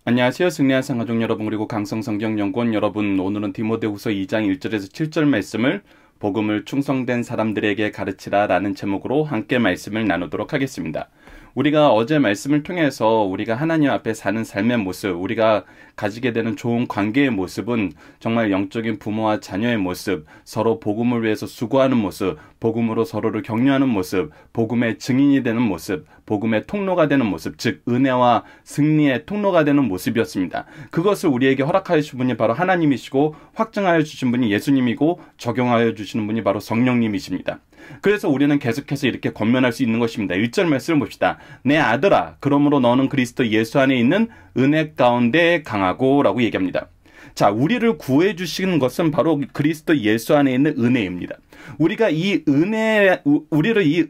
안녕하세요. 승리한 가족 여러분, 그리고 강성성경연구원 여러분. 오늘은 디모데후서 2장 1절에서 7절 말씀을 복음을 충성된 사람들에게 가르치라 라는 제목으로 함께 말씀을 나누도록 하겠습니다. 우리가 어제 말씀을 통해서 우리가 하나님 앞에 사는 삶의 모습, 우리가 가지게 되는 좋은 관계의 모습은 정말 영적인 부모와 자녀의 모습, 서로 복음을 위해서 수고하는 모습, 복음으로 서로를 격려하는 모습, 복음의 증인이 되는 모습, 복음의 통로가 되는 모습, 즉 은혜와 승리의 통로가 되는 모습이었습니다. 그것을 우리에게 허락하여 주신 분이 바로 하나님이시고, 확증하여 주신 분이 예수님이고, 적용하여 주시는 분이 바로 성령님이십니다. 그래서 우리는 계속해서 이렇게 권면할 수 있는 것입니다. 1절 말씀을 봅시다. 내 아들아, 그러므로 너는 그리스도 예수 안에 있는 은혜 가운데 강하고 라고 얘기합니다. 자, 우리를 구해 주시는 것은 바로 그리스도 예수 안에 있는 은혜입니다. 우리를 이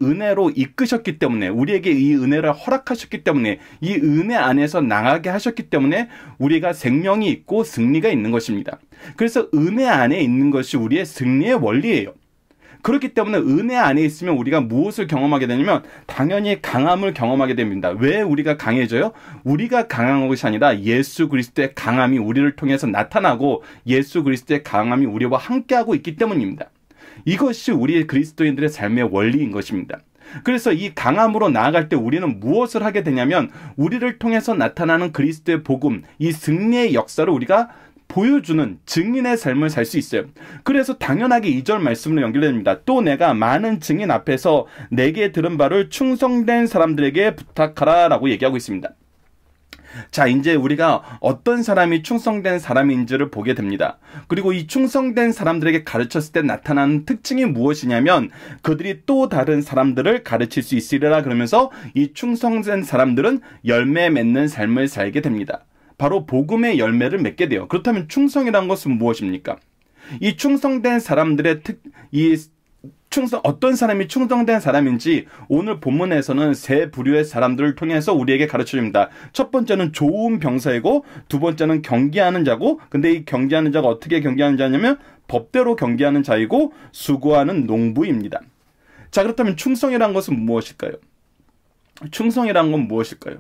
은혜로 이끄셨기 때문에, 우리에게 이 은혜를 허락하셨기 때문에, 이 은혜 안에서 나가게 하셨기 때문에 우리가 생명이 있고 승리가 있는 것입니다. 그래서 은혜 안에 있는 것이 우리의 승리의 원리예요. 그렇기 때문에 은혜 안에 있으면 우리가 무엇을 경험하게 되냐면 당연히 강함을 경험하게 됩니다. 왜 우리가 강해져요? 우리가 강한 것이 아니라 예수 그리스도의 강함이 우리를 통해서 나타나고 예수 그리스도의 강함이 우리와 함께하고 있기 때문입니다. 이것이 우리 그리스도인들의 삶의 원리인 것입니다. 그래서 이 강함으로 나아갈 때 우리는 무엇을 하게 되냐면 우리를 통해서 나타나는 그리스도의 복음, 이 승리의 역사를 우리가 보여주는 증인의 삶을 살 수 있어요. 그래서 당연하게 2절 말씀으로 연결됩니다. 또 내가 많은 증인 앞에서 내게 들은 바를 충성된 사람들에게 부탁하라 라고 얘기하고 있습니다. 자, 이제 우리가 어떤 사람이 충성된 사람인지를 보게 됩니다. 그리고 이 충성된 사람들에게 가르쳤을 때 나타나는 특징이 무엇이냐면 그들이 또 다른 사람들을 가르칠 수 있으리라 그러면서 이 충성된 사람들은 열매 맺는 삶을 살게 됩니다. 바로 복음의 열매를 맺게 돼요. 그렇다면 충성이란 것은 무엇입니까? 이 충성된 사람들의 어떤 사람이 충성된 사람인지 오늘 본문에서는 세 부류의 사람들을 통해서 우리에게 가르쳐줍니다. 첫 번째는 좋은 병사이고, 두 번째는 경계하는 자고, 근데 이 경계하는 자가 어떻게 경계하는 자냐면 법대로 경계하는 자이고, 수고하는 농부입니다. 자, 그렇다면 충성이란 것은 무엇일까요? 충성이란 건 무엇일까요?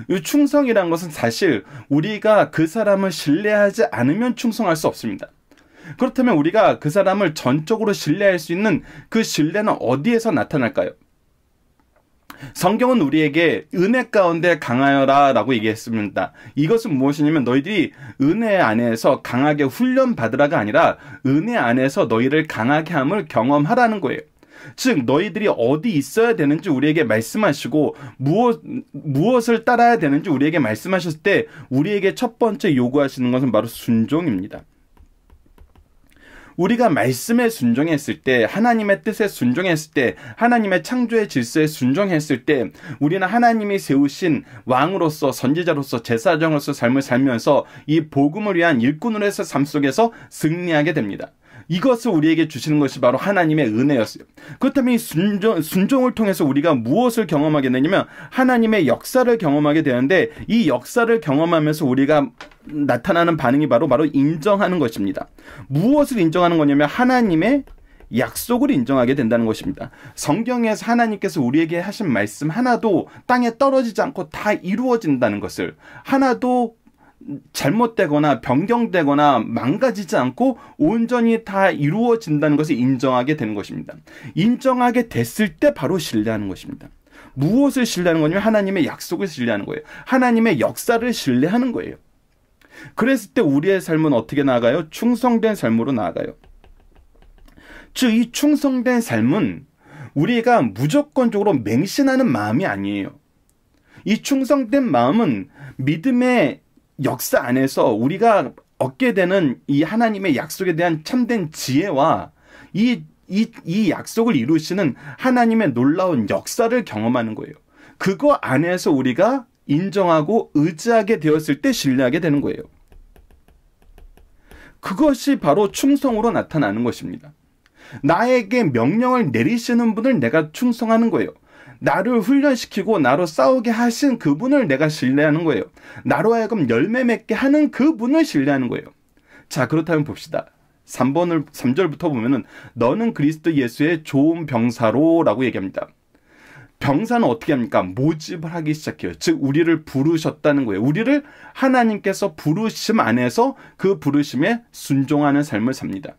이 충성이란 것은 사실 우리가 그 사람을 신뢰하지 않으면 충성할 수 없습니다. 그렇다면 우리가 그 사람을 전적으로 신뢰할 수 있는 그 신뢰는 어디에서 나타날까요? 성경은 우리에게 은혜 가운데 강하여라 라고 얘기했습니다. 이것은 무엇이냐면 너희들이 은혜 안에서 강하게 훈련받으라가 아니라 은혜 안에서 너희를 강하게 함을 경험하라는 거예요. 즉 너희들이 어디 있어야 되는지 우리에게 말씀하시고 무엇을 따라야 되는지 우리에게 말씀하셨을 때 우리에게 첫 번째 요구하시는 것은 바로 순종입니다. 우리가 말씀에 순종했을 때, 하나님의 뜻에 순종했을 때, 하나님의 창조의 질서에 순종했을 때 우리는 하나님이 세우신 왕으로서, 선지자로서, 제사장으로서 삶을 살면서 이 복음을 위한 일꾼으로서의 삶 속에서 승리하게 됩니다. 이것을 우리에게 주시는 것이 바로 하나님의 은혜였어요. 그렇다면 이 순종을 통해서 우리가 무엇을 경험하게 되냐면 하나님의 역사를 경험하게 되는데, 이 역사를 경험하면서 우리가 나타나는 반응이 바로 인정하는 것입니다. 무엇을 인정하는 거냐면 하나님의 약속을 인정하게 된다는 것입니다. 성경에서 하나님께서 우리에게 하신 말씀 하나도 땅에 떨어지지 않고 다 이루어진다는 것을, 하나도 잘못되거나 변경되거나 망가지지 않고 온전히 다 이루어진다는 것을 인정하게 되는 것입니다. 인정하게 됐을 때 바로 신뢰하는 것입니다. 무엇을 신뢰하는 거냐면 하나님의 약속을 신뢰하는 거예요. 하나님의 역사를 신뢰하는 거예요. 그랬을 때 우리의 삶은 어떻게 나아가요? 충성된 삶으로 나아가요. 즉, 이 충성된 삶은 우리가 무조건적으로 맹신하는 마음이 아니에요. 이 충성된 마음은 믿음의 역사 안에서 우리가 얻게 되는 이 하나님의 약속에 대한 참된 지혜와 이 약속을 이루시는 하나님의 놀라운 역사를 경험하는 거예요. 그거 안에서 우리가 인정하고 의지하게 되었을 때 신뢰하게 되는 거예요. 그것이 바로 충성으로 나타나는 것입니다. 나에게 명령을 내리시는 분을 내가 충성하는 거예요. 나를 훈련시키고 나로 싸우게 하신 그분을 내가 신뢰하는 거예요. 나로 하여금 열매 맺게 하는 그분을 신뢰하는 거예요. 자, 그렇다면 봅시다. 3절부터 보면은 너는 그리스도 예수의 좋은 병사로 라고 얘기합니다. 병사는 어떻게 합니까? 모집을 하기 시작해요. 즉 우리를 부르셨다는 거예요. 우리를 하나님께서 부르심 안에서 그 부르심에 순종하는 삶을 삽니다.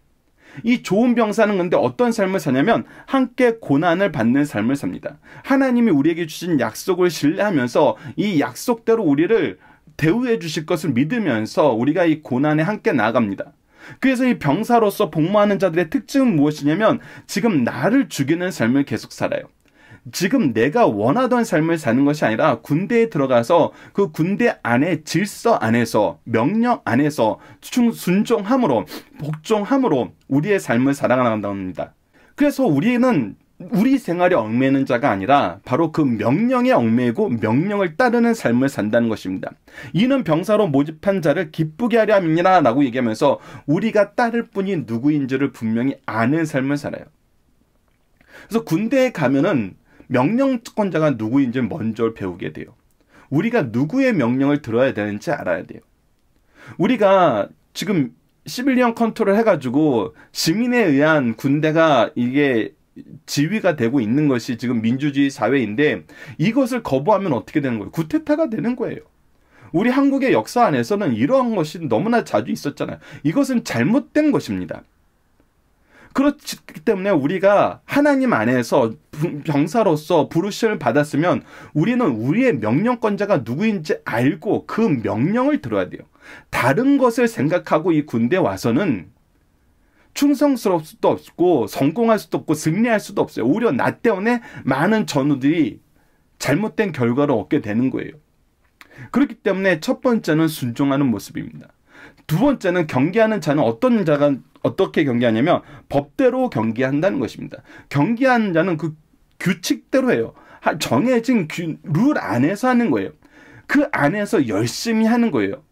이 좋은 병사는 근데 어떤 삶을 사냐면 함께 고난을 받는 삶을 삽니다. 하나님이 우리에게 주신 약속을 신뢰하면서 이 약속대로 우리를 대우해 주실 것을 믿으면서 우리가 이 고난에 함께 나아갑니다. 그래서 이 병사로서 복무하는 자들의 특징은 무엇이냐면 지금 나를 죽이는 삶을 계속 살아요. 지금 내가 원하던 삶을 사는 것이 아니라 군대에 들어가서 그 군대 안에 질서 안에서 명령 안에서 순종함으로 복종함으로 우리의 삶을 살아간다고 합니다. 그래서 우리는 우리 생활에 얽매이는 자가 아니라 바로 그 명령에 얽매이고 명령을 따르는 삶을 산다는 것입니다. 이는 병사로 모집한 자를 기쁘게 하려 함이니라 라고 얘기하면서 우리가 따를 분이 누구인지를 분명히 아는 삶을 살아요. 그래서 군대에 가면은 명령권자가 누구인지 먼저 배우게 돼요. 우리가 누구의 명령을 들어야 되는지 알아야 돼요. 우리가 지금 시빌리언 컨트롤 해가지고 시민에 의한 군대가 이게 지위가 되고 있는 것이 지금 민주주의 사회인데 이것을 거부하면 어떻게 되는 거예요? 쿠데타가 되는 거예요. 우리 한국의 역사 안에서는 이러한 것이 너무나 자주 있었잖아요. 이것은 잘못된 것입니다. 그렇기 때문에 우리가 하나님 안에서 병사로서 부르심을 받았으면 우리는 우리의 명령권자가 누구인지 알고 그 명령을 들어야 돼요. 다른 것을 생각하고 이 군대에 와서는 충성스러울 수도 없고 성공할 수도 없고 승리할 수도 없어요. 오히려 나 때문에 많은 전우들이 잘못된 결과를 얻게 되는 거예요. 그렇기 때문에 첫 번째는 순종하는 모습입니다. 두 번째는 경계하는 자는 어떻게 경계하냐면 법대로 경계한다는 것입니다. 경계하는 자는 그 규칙대로 해요. 정해진 룰 안에서 하는 거예요. 그 안에서 열심히 하는 거예요.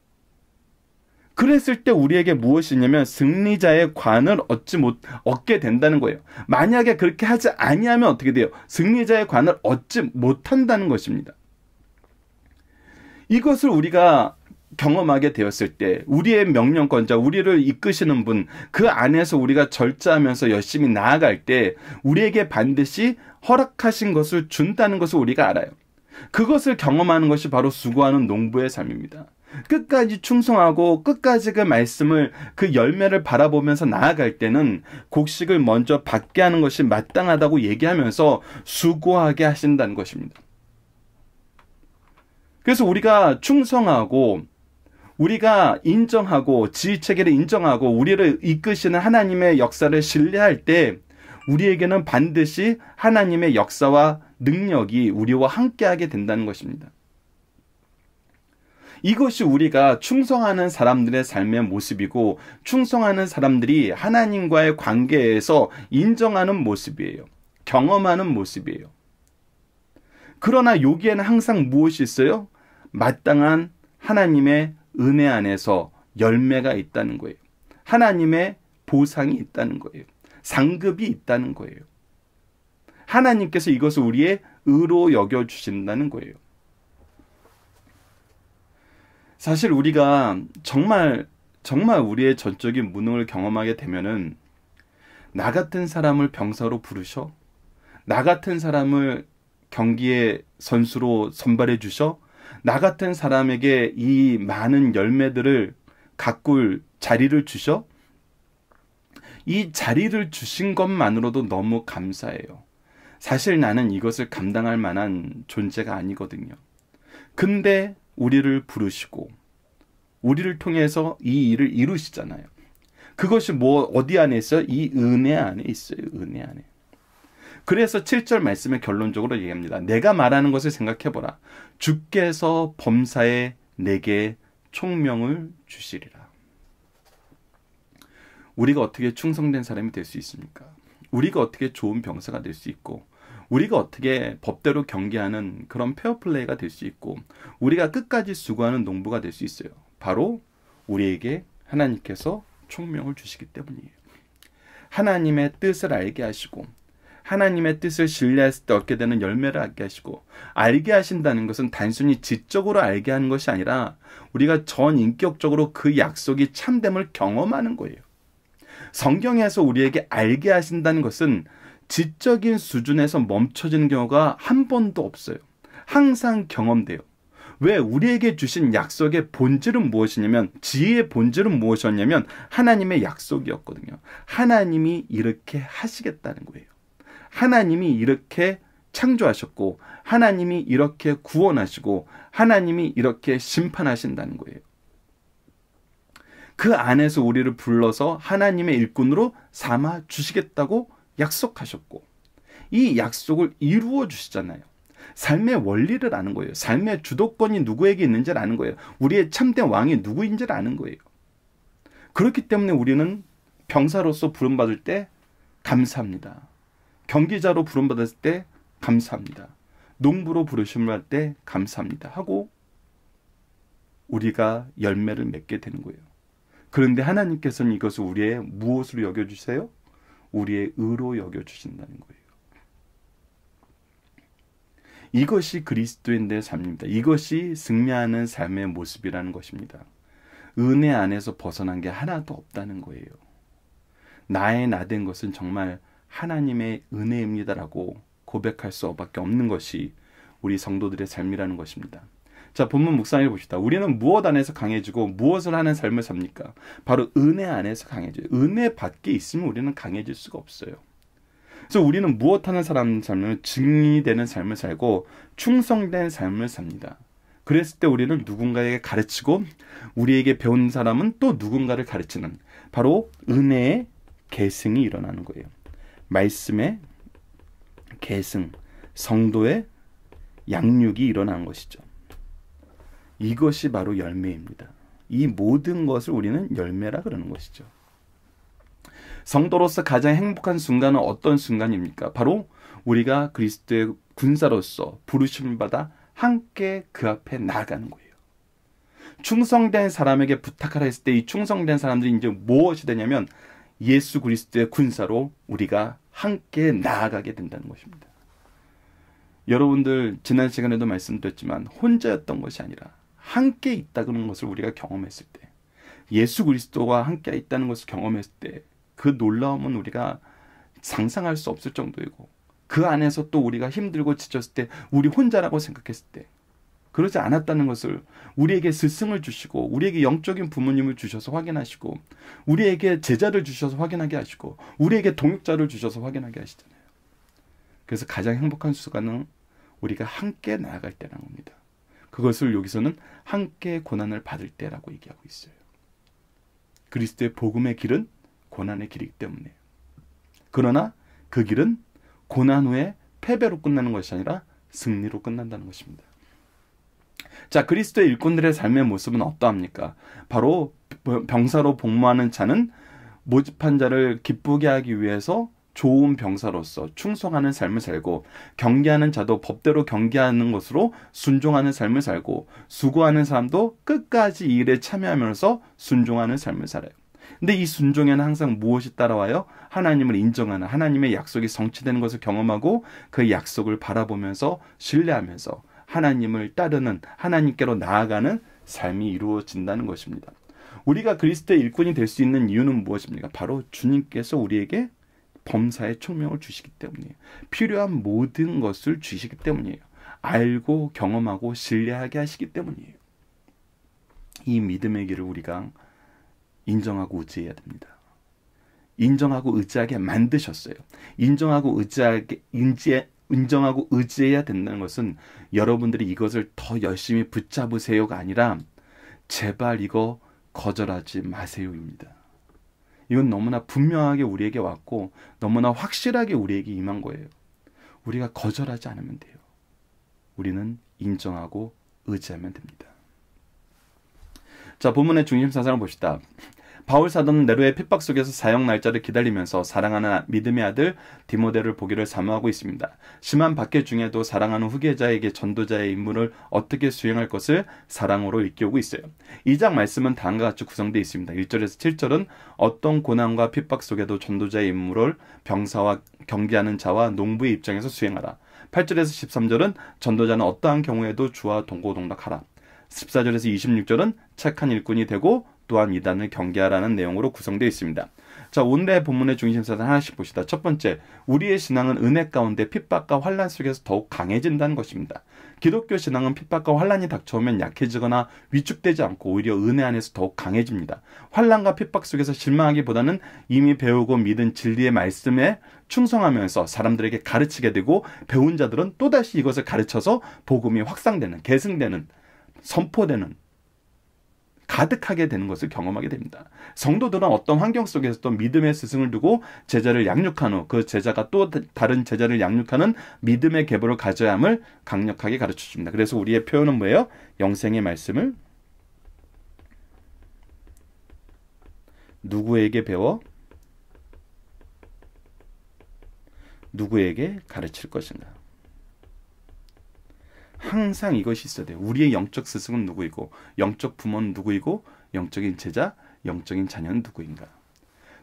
그랬을 때 우리에게 무엇이냐면 승리자의 관을 얻게 된다는 거예요. 만약에 그렇게 하지 아니하면 어떻게 돼요? 승리자의 관을 얻지 못한다는 것입니다. 이것을 우리가 경험하게 되었을 때 우리의 명령권자, 우리를 이끄시는 분, 그 안에서 우리가 절제하면서 열심히 나아갈 때 우리에게 반드시 허락하신 것을 준다는 것을 우리가 알아요. 그것을 경험하는 것이 바로 수고하는 농부의 삶입니다. 끝까지 충성하고 끝까지 그 말씀을 그 열매를 바라보면서 나아갈 때는 곡식을 먼저 받게 하는 것이 마땅하다고 얘기하면서 수고하게 하신다는 것입니다. 그래서 우리가 충성하고 우리가 인정하고 지휘체계를 인정하고 우리를 이끄시는 하나님의 역사를 신뢰할 때 우리에게는 반드시 하나님의 역사와 능력이 우리와 함께하게 된다는 것입니다. 이것이 우리가 충성하는 사람들의 삶의 모습이고 충성하는 사람들이 하나님과의 관계에서 인정하는 모습이에요. 경험하는 모습이에요. 그러나 여기에는 항상 무엇이 있어요? 마땅한 하나님의 은혜 안에서 열매가 있다는 거예요. 하나님의 보상이 있다는 거예요. 상급이 있다는 거예요. 하나님께서 이것을 우리의 의로 여겨주신다는 거예요. 사실 우리가 정말 우리의 전적인 무능을 경험하게 되면은 나 같은 사람을 병사로 부르셔? 나 같은 사람을 경기의 선수로 선발해 주셔? 나 같은 사람에게 이 많은 열매들을 가꿀 자리를 주셔? 이 자리를 주신 것만으로도 너무 감사해요. 사실 나는 이것을 감당할 만한 존재가 아니거든요. 근데 우리를 부르시고 우리를 통해서 이 일을 이루시잖아요. 그것이 어디 안에 있어요? 이 은혜 안에 있어요. 은혜 안에. 그래서 7절 말씀에 결론적으로 얘기합니다. 내가 말하는 것을 생각해보라. 주께서 범사에 내게 총명을 주시리라. 우리가 어떻게 충성된 사람이 될 수 있습니까? 우리가 어떻게 좋은 병사가 될 수 있고 우리가 어떻게 법대로 경계하는 그런 페어플레이가 될 수 있고 우리가 끝까지 수고하는 농부가 될 수 있어요. 바로 우리에게 하나님께서 총명을 주시기 때문이에요. 하나님의 뜻을 알게 하시고 하나님의 뜻을 신뢰했을 때 얻게 되는 열매를 알게 하시고 알게 하신다는 것은 단순히 지적으로 알게 하는 것이 아니라 우리가 전인격적으로 그 약속이 참됨을 경험하는 거예요. 성경에서 우리에게 알게 하신다는 것은 지적인 수준에서 멈춰지는 경우가 한 번도 없어요. 항상 경험돼요. 왜? 우리에게 주신 약속의 본질은 무엇이냐면, 지혜의 본질은 무엇이었냐면 하나님의 약속이었거든요. 하나님이 이렇게 하시겠다는 거예요. 하나님이 이렇게 창조하셨고, 하나님이 이렇게 구원하시고, 하나님이 이렇게 심판하신다는 거예요. 그 안에서 우리를 불러서 하나님의 일꾼으로 삼아 주시겠다고 약속하셨고, 이 약속을 이루어 주시잖아요. 삶의 원리를 아는 거예요. 삶의 주도권이 누구에게 있는지를 아는 거예요. 우리의 참된 왕이 누구인지를 아는 거예요. 그렇기 때문에 우리는 병사로서 부름받을 때 감사합니다. 경기자로 부름받았을 때 감사합니다. 농부로 부르심을 할 때 감사합니다 하고 우리가 열매를 맺게 되는 거예요. 그런데 하나님께서는 이것을 우리의 무엇으로 여겨주세요? 우리의 의로 여겨주신다는 거예요. 이것이 그리스도인의 삶입니다. 이것이 승리하는 삶의 모습이라는 것입니다. 은혜 안에서 벗어난 게 하나도 없다는 거예요. 나의 나된 것은 정말 하나님의 은혜입니다라고 고백할 수밖에 없는 것이 우리 성도들의 삶이라는 것입니다. 자, 본문 묵상해 봅시다. 우리는 무엇 안에서 강해지고 무엇을 하는 삶을 삽니까? 바로 은혜 안에서 강해져요. 은혜 밖에 있으면 우리는 강해질 수가 없어요. 그래서 우리는 무엇 하는 사람 삶을 증리되는 삶을 살고 충성된 삶을 삽니다. 그랬을 때 우리는 누군가에게 가르치고 우리에게 배운 사람은 또 누군가를 가르치는 바로 은혜의 계승이 일어나는 거예요. 말씀의 계승, 성도의 양육이 일어나는 것이죠. 이것이 바로 열매입니다. 이 모든 것을 우리는 열매라 그러는 것이죠. 성도로서 가장 행복한 순간은 어떤 순간입니까? 바로 우리가 그리스도의 군사로서 부르심을 받아 함께 그 앞에 나아가는 거예요. 충성된 사람에게 부탁하라 했을 때 이 충성된 사람들이 이제 무엇이 되냐면 예수 그리스도의 군사로 우리가 함께 나아가게 된다는 것입니다. 여러분들 지난 시간에도 말씀드렸지만 혼자였던 것이 아니라 함께 있다는 것을 우리가 경험했을 때, 예수 그리스도와 함께 있다는 것을 경험했을 때 그 놀라움은 우리가 상상할 수 없을 정도이고, 그 안에서 또 우리가 힘들고 지쳤을 때 우리 혼자라고 생각했을 때 그러지 않았다는 것을 우리에게 스승을 주시고 우리에게 영적인 부모님을 주셔서 확인하시고 우리에게 제자를 주셔서 확인하게 하시고 우리에게 동역자를 주셔서 확인하게 하시잖아요. 그래서 가장 행복한 순간은 우리가 함께 나아갈 때라는 겁니다. 그것을 여기서는 함께 고난을 받을 때라고 얘기하고 있어요. 그리스도의 복음의 길은 고난의 길이기 때문에. 그러나 그 길은 고난 후에 패배로 끝나는 것이 아니라 승리로 끝난다는 것입니다. 자, 그리스도의 일꾼들의 삶의 모습은 어떠합니까? 바로 병사로 복무하는 자는 모집한 자를 기쁘게 하기 위해서 좋은 병사로서 충성하는 삶을 살고, 경계하는 자도 법대로 경계하는 것으로 순종하는 삶을 살고, 수고하는 사람도 끝까지 이 일에 참여하면서 순종하는 삶을 살아요. 근데 이 순종에는 항상 무엇이 따라와요? 하나님을 인정하는, 하나님의 약속이 성취되는 것을 경험하고 그 약속을 바라보면서 신뢰하면서 하나님을 따르는, 하나님께로 나아가는 삶이 이루어진다는 것입니다. 우리가 그리스도의 일꾼이 될 수 있는 이유는 무엇입니까? 바로 주님께서 우리에게 범사의 총명을 주시기 때문이에요. 필요한 모든 것을 주시기 때문이에요. 알고 경험하고 신뢰하게 하시기 때문이에요. 이 믿음의 길을 우리가 인정하고 의지해야 됩니다. 인정하고 의지하게 만드셨어요. 인정하고 의지해야 된다는 것은 여러분들이 이것을 더 열심히 붙잡으세요가 아니라 제발 이거 거절하지 마세요입니다. 이건 너무나 분명하게 우리에게 왔고 너무나 확실하게 우리에게 임한 거예요. 우리가 거절하지 않으면 돼요. 우리는 인정하고 의지하면 됩니다. 자, 본문의 중심 사상을 봅시다. 바울 사도는 네로의 핍박 속에서 사형 날짜를 기다리면서 사랑하는 믿음의 아들 디모데를 보기를 사모하고 있습니다. 심한 박해 중에도 사랑하는 후계자에게 전도자의 임무를 어떻게 수행할 것을 사랑으로 일깨우고 있어요. 2장 말씀은 다음과 같이 구성되어 있습니다. 1절에서 7절은 어떤 고난과 핍박 속에도 전도자의 임무를 병사와 경계하는 자와 농부의 입장에서 수행하라. 8절에서 13절은 전도자는 어떠한 경우에도 주와 동고동락하라. 14절에서 26절은 착한 일꾼이 되고 또한 이단을 경계하라는 내용으로 구성되어 있습니다. 자, 오늘의 본문의 중심사를 하나씩 봅시다. 첫 번째, 우리의 신앙은 은혜 가운데 핍박과 환난 속에서 더욱 강해진다는 것입니다. 기독교 신앙은 핍박과 환난이 닥쳐오면 약해지거나 위축되지 않고 오히려 은혜 안에서 더욱 강해집니다. 환난과 핍박 속에서 실망하기보다는 이미 배우고 믿은 진리의 말씀에 충성하면서 사람들에게 가르치게 되고, 배운 자들은 또다시 이것을 가르쳐서 복음이 확산되는, 계승되는, 선포되는, 가득하게 되는 것을 경험하게 됩니다. 성도들은 어떤 환경 속에서도 믿음의 스승을 두고 제자를 양육한 후 그 제자가 또 다른 제자를 양육하는 믿음의 계보를 가져야 함을 강력하게 가르쳐 줍니다. 그래서 우리의 표현은 뭐예요? 영생의 말씀을 누구에게 배워 누구에게 가르칠 것인가? 항상 이것이 있어야 돼요. 우리의 영적 스승은 누구이고, 영적 부모는 누구이고, 영적인 제자, 영적인 자녀는 누구인가?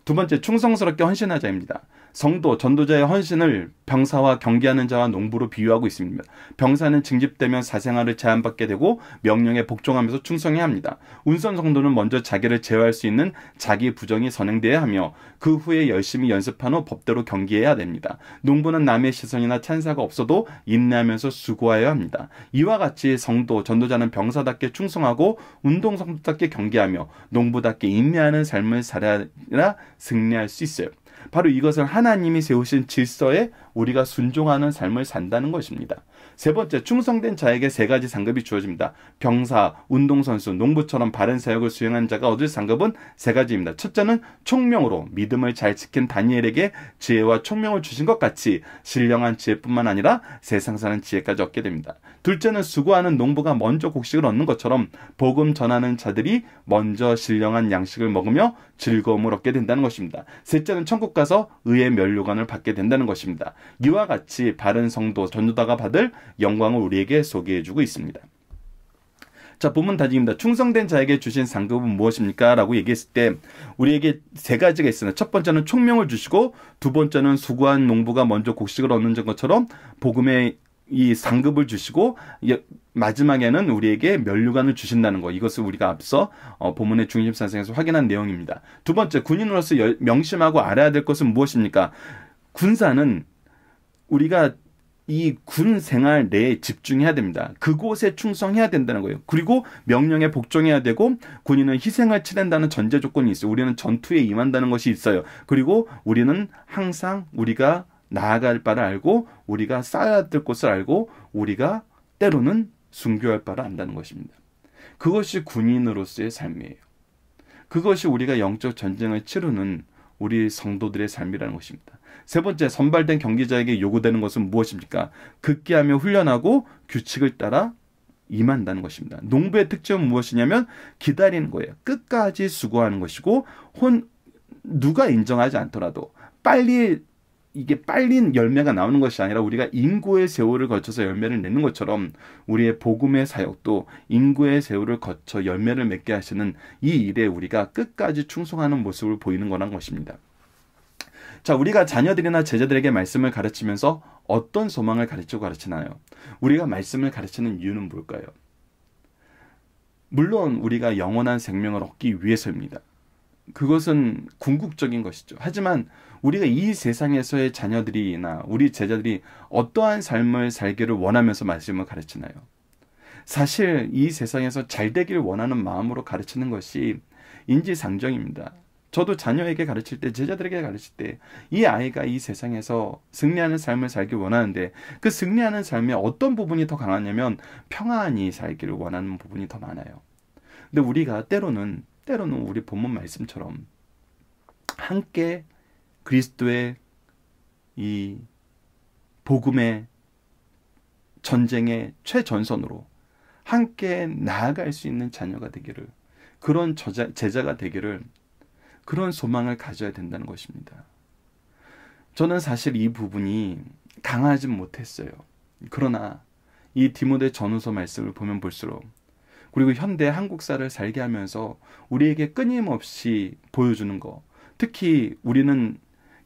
두 번째, 충성스럽게 헌신하자입니다. 성도, 전도자의 헌신을 병사와 경계하는 자와 농부로 비유하고 있습니다. 병사는 징집되면 사생활을 제한받게 되고 명령에 복종하면서 충성해야 합니다. 운선 성도는 먼저 자기를 제어할 수 있는 자기 부정이 선행되어야 하며 그 후에 열심히 연습한 후 법대로 경계해야 됩니다. 농부는 남의 시선이나 찬사가 없어도 인내하면서 수고하여야 합니다. 이와 같이 성도, 전도자는 병사답게 충성하고 운동성도답게 경계하며 농부답게 인내하는 삶을 살아야 승리할 수 있어요. 바로 이것을 하나님이 세우신 질서에 우리가 순종하는 삶을 산다는 것입니다. 세 번째, 충성된 자에게 세 가지 상급이 주어집니다. 병사, 운동선수, 농부처럼 바른 사역을 수행한 자가 얻을 상급은 세 가지입니다. 첫째는 총명으로 믿음을 잘 지킨 다니엘에게 지혜와 총명을 주신 것 같이 신령한 지혜뿐만 아니라 세상 사는 지혜까지 얻게 됩니다. 둘째는 수고하는 농부가 먼저 곡식을 얻는 것처럼 복음 전하는 자들이 먼저 신령한 양식을 먹으며 즐거움을 얻게 된다는 것입니다. 셋째는 천국 가서 의의 면류관을 받게 된다는 것입니다. 이와 같이 바른 성도, 전도자가 받을 영광을 우리에게 소개해주고 있습니다. 자, 본문 다짐입니다. 충성된 자에게 주신 상급은 무엇입니까? 라고 얘기했을 때 우리에게 세 가지가 있습니다. 첫 번째는 총명을 주시고, 두 번째는 수고한 농부가 먼저 곡식을 얻는 것처럼 복음의 이 상급을 주시고, 마지막에는 우리에게 면류관을 주신다는 거. 이것을 우리가 앞서 본문의 중심사상에서 확인한 내용입니다. 두 번째, 군인으로서 명심하고 알아야 될 것은 무엇입니까? 군사는 우리가 이 군 생활 내에 집중해야 됩니다. 그곳에 충성해야 된다는 거예요. 그리고 명령에 복종해야 되고, 군인은 희생을 치른다는 전제 조건이 있어요. 우리는 전투에 임한다는 것이 있어요. 그리고 우리는 항상 우리가 나아갈 바를 알고, 우리가 쌓아야 될 곳을 알고, 우리가 때로는 순교할 바를 안다는 것입니다. 그것이 군인으로서의 삶이에요. 그것이 우리가 영적 전쟁을 치르는 우리 성도들의 삶이라는 것입니다. 세 번째, 선발된 경기자에게 요구되는 것은 무엇입니까? 극기하며 훈련하고 규칙을 따라 임한다는 것입니다. 농부의 특징은 무엇이냐면 기다리는 거예요. 끝까지 수고하는 것이고, 누가 인정하지 않더라도 빨리 열매가 나오는 것이 아니라 우리가 인고의 세월을 거쳐서 열매를 내는 것처럼 우리의 복음의 사역도 인고의 세월을 거쳐 열매를 맺게 하시는 이 일에 우리가 끝까지 충성하는 모습을 보이는 거란 것입니다. 자, 우리가 자녀들이나 제자들에게 말씀을 가르치면서 어떤 소망을 가르치나요? 우리가 말씀을 가르치는 이유는 뭘까요? 물론 우리가 영원한 생명을 얻기 위해서입니다. 그것은 궁극적인 것이죠. 하지만 우리가 이 세상에서의 자녀들이나 우리 제자들이 어떠한 삶을 살기를 원하면서 말씀을 가르치나요? 사실 이 세상에서 잘 되기를 원하는 마음으로 가르치는 것이 인지상정입니다. 저도 자녀에게 가르칠 때, 제자들에게 가르칠 때 이 아이가 이 세상에서 승리하는 삶을 살길 원하는데, 그 승리하는 삶의 어떤 부분이 더 강하냐면 평안히 살기를 원하는 부분이 더 많아요. 근데 우리가 때로는 우리 본문 말씀처럼 함께 그리스도의 이 복음의 전쟁의 최전선으로 함께 나아갈 수 있는 자녀가 되기를, 그런 제자가 되기를, 그런 소망을 가져야 된다는 것입니다. 저는 사실 이 부분이 강하지 못했어요. 그러나 이 디모데 전후서 말씀을 보면 볼수록, 그리고 현대 한국사를 살게 하면서 우리에게 끊임없이 보여주는 거, 특히 우리는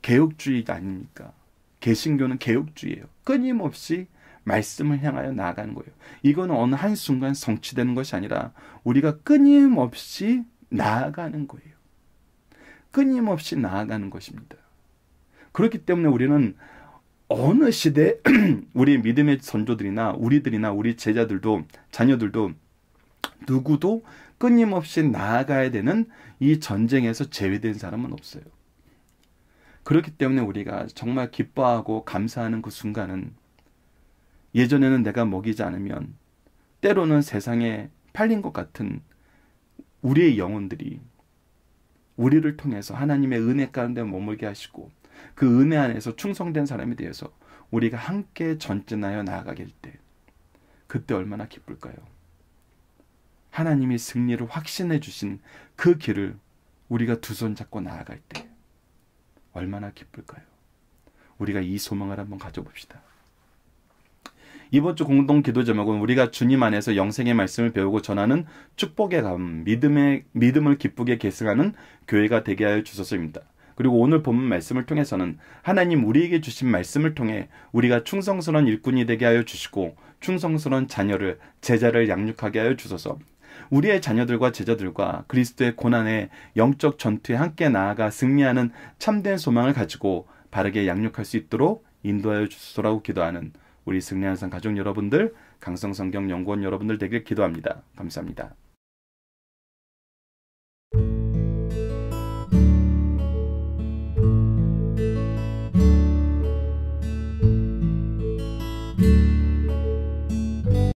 개혁주의가 아닙니까? 개신교는 개혁주의예요. 끊임없이 말씀을 향하여 나아가는 거예요. 이거는 어느 한순간 성취되는 것이 아니라 우리가 끊임없이 나아가는 거예요. 끊임없이 나아가는 것입니다. 그렇기 때문에 우리는 어느 시대 우리 믿음의 선조들이나 우리들이나 우리 제자들도 자녀들도 누구도 끊임없이 나아가야 되는 이 전쟁에서 제외된 사람은 없어요. 그렇기 때문에 우리가 정말 기뻐하고 감사하는 그 순간은 예전에는 내가 먹이지 않으면 때로는 세상에 팔린 것 같은 우리의 영혼들이 우리를 통해서 하나님의 은혜 가운데 머물게 하시고 그 은혜 안에서 충성된 사람에 대해서 우리가 함께 전진하여 나아가게 될 때 그때 얼마나 기쁠까요? 하나님이 승리를 확신해 주신 그 길을 우리가 두 손 잡고 나아갈 때 얼마나 기쁠까요? 우리가 이 소망을 한번 가져봅시다. 이번 주 공동 기도 제목은 우리가 주님 안에서 영생의 말씀을 배우고 전하는 축복의 감, 믿음을 기쁘게 계승하는 교회가 되게 하여 주소서입니다. 그리고 오늘 본문 말씀을 통해서는 하나님 우리에게 주신 말씀을 통해 우리가 충성스러운 일꾼이 되게 하여 주시고 충성스러운 자녀를, 제자를 양육하게 하여 주소서. 우리의 자녀들과 제자들과 그리스도의 고난의 영적 전투에 함께 나아가 승리하는 참된 소망을 가지고 바르게 양육할 수 있도록 인도하여 주소서라고 기도하는 우리 승리하는 상 가족 여러분들, 강성성경 연구원 여러분들 되길 기도합니다. 감사합니다.